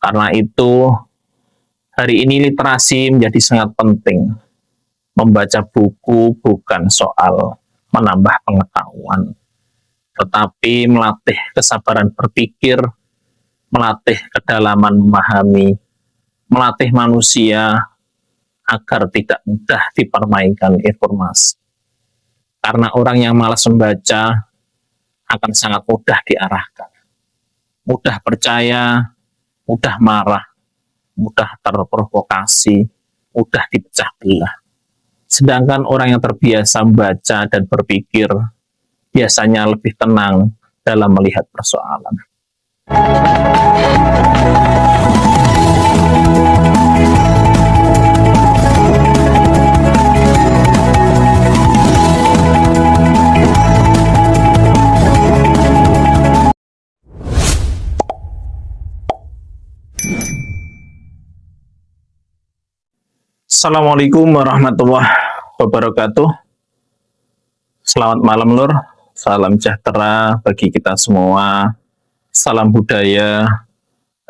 Karena itu, hari ini literasi menjadi sangat penting. Membaca buku bukan soal menambah pengetahuan, tetapi melatih kesabaran berpikir, melatih kedalaman memahami, melatih manusia agar tidak mudah dipermainkan informasi. Karena orang yang malas membaca akan sangat mudah diarahkan, mudah percaya, mudah marah, mudah terprovokasi, mudah dipecah belah. Sedangkan orang yang terbiasa membaca dan berpikir biasanya lebih tenang dalam melihat persoalan. Assalamualaikum warahmatullahi wabarakatuh. Selamat malam Lur, salam sejahtera bagi kita semua. Salam budaya,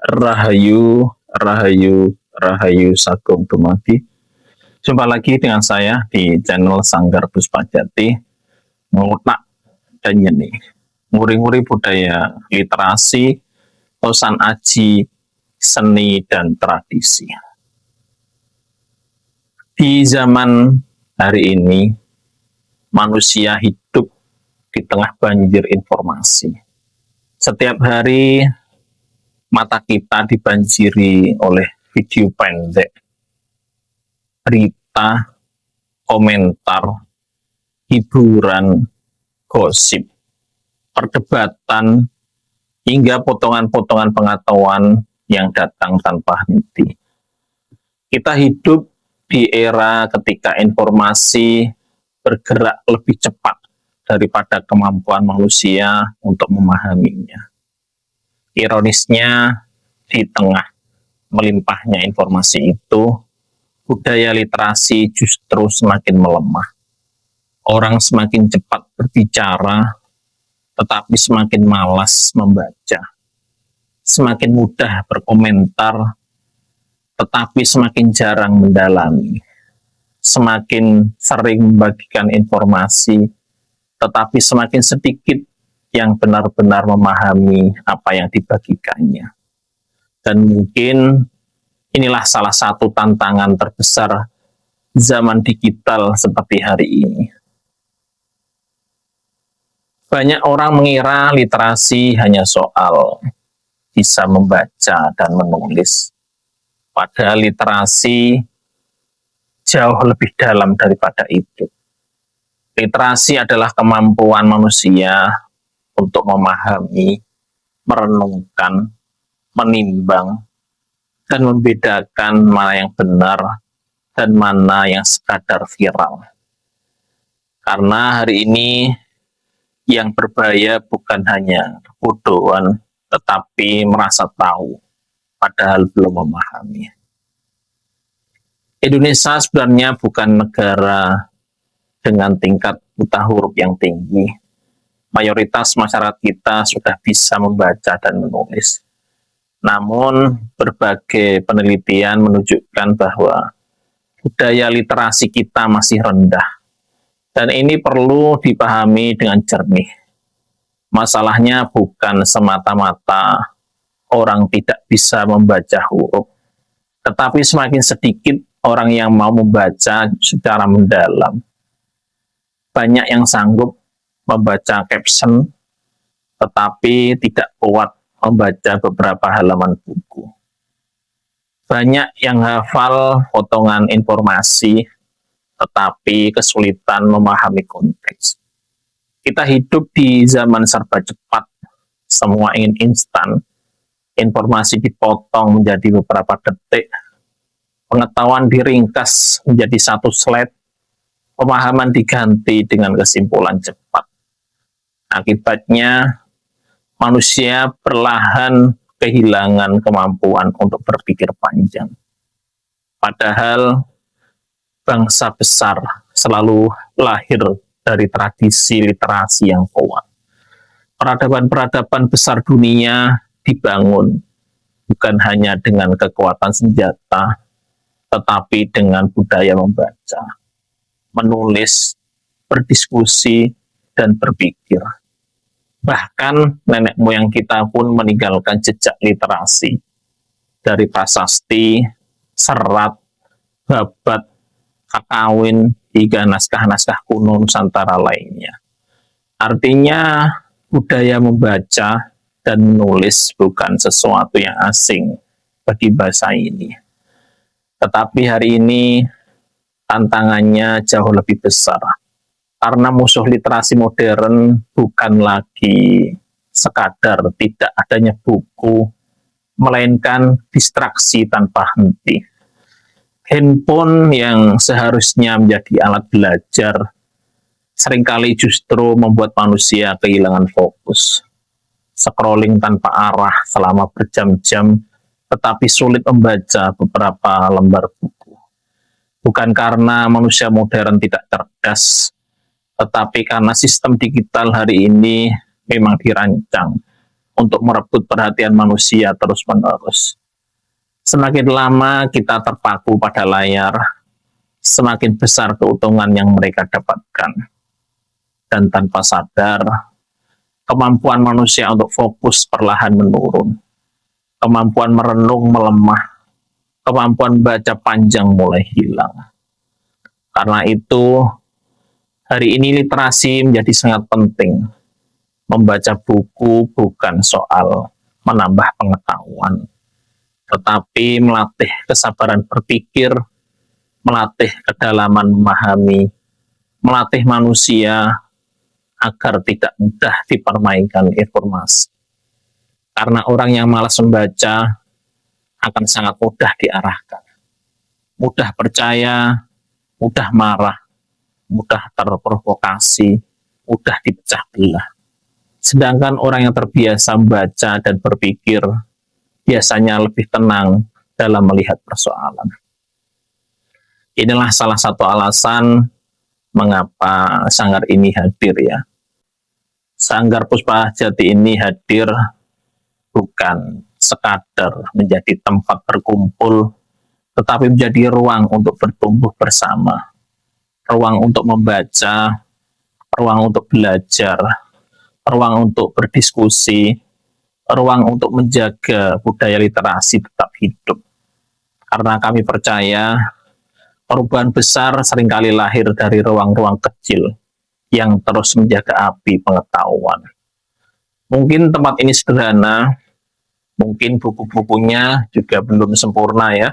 rahayu, rahayu, rahayu sagung dumadi. Jumpa lagi dengan saya di channel Sanggar Puspajati, ngutak dan nyeni, nguri-nguri budaya, literasi, tosan aji, seni dan tradisi. Di zaman hari ini, manusia hidup di tengah banjir informasi. Setiap hari, mata kita dibanjiri oleh video pendek, berita, komentar, hiburan, gosip, perdebatan, hingga potongan-potongan pengetahuan yang datang tanpa henti. Kita hidup di era ketika informasi bergerak lebih cepat daripada kemampuan manusia untuk memahaminya. Ironisnya, di tengah melimpahnya informasi itu, budaya literasi justru semakin melemah. Orang semakin cepat berbicara, tetapi semakin malas membaca. Semakin mudah berkomentar, tetapi semakin jarang mendalami. Semakin sering membagikan informasi, tetapi semakin sedikit yang benar-benar memahami apa yang dibagikannya. Dan mungkin inilah salah satu tantangan terbesar zaman digital seperti hari ini. Banyak orang mengira literasi hanya soal bisa membaca dan menulis. Padahal literasi jauh lebih dalam daripada itu. Literasi adalah kemampuan manusia untuk memahami, merenungkan, menimbang, dan membedakan mana yang benar dan mana yang sekadar viral. Karena hari ini yang berbahaya bukan hanya kebodohan, tetapi merasa tahu, padahal belum memahami. Indonesia sebenarnya bukan negara dengan tingkat buta huruf yang tinggi. Mayoritas masyarakat kita sudah bisa membaca dan menulis. Namun, berbagai penelitian menunjukkan bahwa budaya literasi kita masih rendah. Dan ini perlu dipahami dengan jernih. Masalahnya bukan semata-mata orang tidak bisa membaca huruf, tetapi semakin sedikit orang yang mau membaca secara mendalam. Banyak yang sanggup membaca caption, tetapi tidak kuat membaca beberapa halaman buku. Banyak yang hafal potongan informasi, tetapi kesulitan memahami konteks. Kita hidup di zaman serba cepat, semua ingin instan. Informasi dipotong menjadi beberapa detik, pengetahuan diringkas menjadi satu slide, pemahaman diganti dengan kesimpulan cepat. Akibatnya, manusia perlahan kehilangan kemampuan untuk berpikir panjang. Padahal, bangsa besar selalu lahir dari tradisi literasi yang kuat. Peradaban-peradaban besar dunia dibangun bukan hanya dengan kekuatan senjata, tetapi dengan budaya membaca, menulis, berdiskusi, dan berpikir. Bahkan nenek moyang kita pun meninggalkan jejak literasi dari prasasti, serat, babat, kakawin, hingga naskah-naskah kuno Nusantara lainnya. Artinya, budaya membaca dan menulis bukan sesuatu yang asing bagi bangsa ini. Tetapi hari ini tantangannya jauh lebih besar. Karena musuh literasi modern bukan lagi sekadar tidak adanya buku, melainkan distraksi tanpa henti. Handphone yang seharusnya menjadi alat belajar, seringkali justru membuat manusia kehilangan fokus. Scrolling tanpa arah selama berjam-jam, tetapi sulit membaca beberapa lembar buku. Bukan karena manusia modern tidak cerdas, tetapi karena sistem digital hari ini memang dirancang untuk merebut perhatian manusia terus-menerus. Semakin lama kita terpaku pada layar, semakin besar keuntungan yang mereka dapatkan. Dan tanpa sadar, kemampuan manusia untuk fokus perlahan menurun. Kemampuan merenung melemah. Kemampuan baca panjang mulai hilang. Karena itu, hari ini literasi menjadi sangat penting. Membaca buku bukan soal menambah pengetahuan, tetapi melatih kesabaran berpikir, melatih kedalaman memahami, melatih manusia agar tidak mudah dipermainkan informasi. Karena orang yang malas membaca akan sangat mudah diarahkan, mudah percaya, mudah marah, mudah terprovokasi, mudah dipecah belah. Sedangkan orang yang terbiasa membaca dan berpikir biasanya lebih tenang dalam melihat persoalan. Inilah salah satu alasan mengapa sanggar ini hadir ya. Sanggar Puspa Jati ini hadir bukan sekadar menjadi tempat berkumpul, tetapi menjadi ruang untuk bertumbuh bersama. Ruang untuk membaca, ruang untuk belajar, ruang untuk berdiskusi, ruang untuk menjaga budaya literasi tetap hidup. Karena kami percaya perubahan besar seringkali lahir dari ruang-ruang kecil yang terus menjaga api pengetahuan. Mungkin tempat ini sederhana, mungkin buku-bukunya juga belum sempurna ya,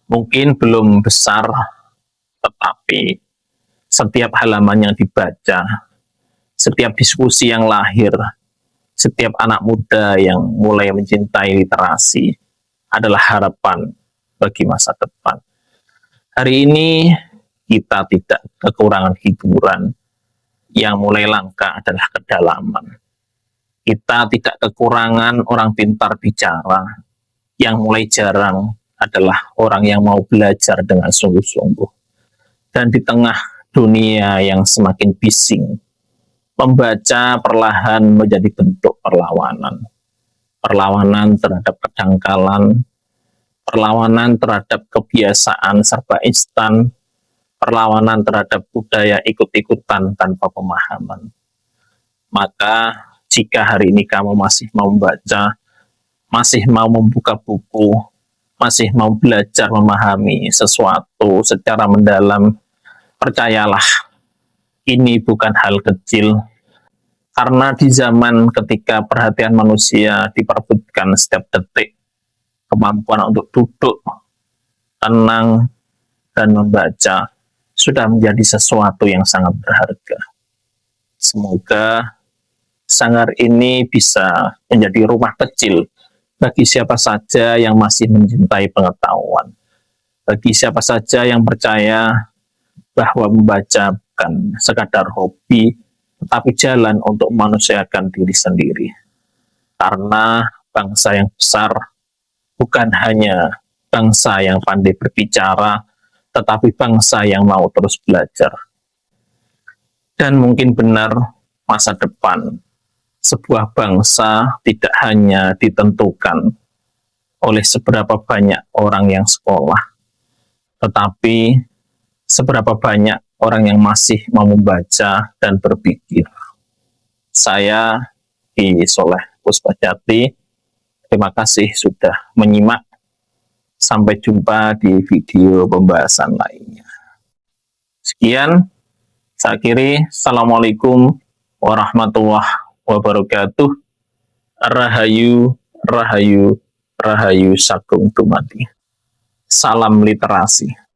mungkin belum besar, tetapi setiap halaman yang dibaca, setiap diskusi yang lahir, setiap anak muda yang mulai mencintai literasi adalah harapan bagi masa depan. Hari ini kita tidak kekurangan hiburan, yang mulai langka adalah kedalaman. Kita tidak kekurangan orang pintar bicara, yang mulai jarang adalah orang yang mau belajar dengan sungguh-sungguh. Dan di tengah dunia yang semakin bising, membaca perlahan menjadi bentuk perlawanan. Perlawanan terhadap kedangkalan, perlawanan terhadap kebiasaan serba instan, perlawanan terhadap budaya ikut-ikutan tanpa pemahaman. Maka jika hari ini kamu masih mau membaca, masih mau membuka buku, masih mau belajar memahami sesuatu secara mendalam, percayalah, ini bukan hal kecil. Karena di zaman ketika perhatian manusia diperebutkan setiap detik, kemampuan untuk duduk, tenang, dan membaca sudah menjadi sesuatu yang sangat berharga. Semoga sanggar ini bisa menjadi rumah kecil bagi siapa saja yang masih mencintai pengetahuan, bagi siapa saja yang percaya bahwa membaca bukan sekadar hobi, tetapi jalan untuk memanusiakan diri sendiri. Karena bangsa yang besar bukan hanya bangsa yang pandai berbicara, tetapi bangsa yang mau terus belajar. Dan mungkin benar masa depan sebuah bangsa tidak hanya ditentukan oleh seberapa banyak orang yang sekolah, tetapi seberapa banyak orang yang masih mau membaca dan berpikir. Saya Ki Soleh Puspajati, terima kasih sudah menyimak. Sampai jumpa di video pembahasan lainnya. Sekian, saya akhiri. Assalamualaikum warahmatullahi wabarakatuh. Rahayu, rahayu, rahayu sagung dumadi. Salam literasi.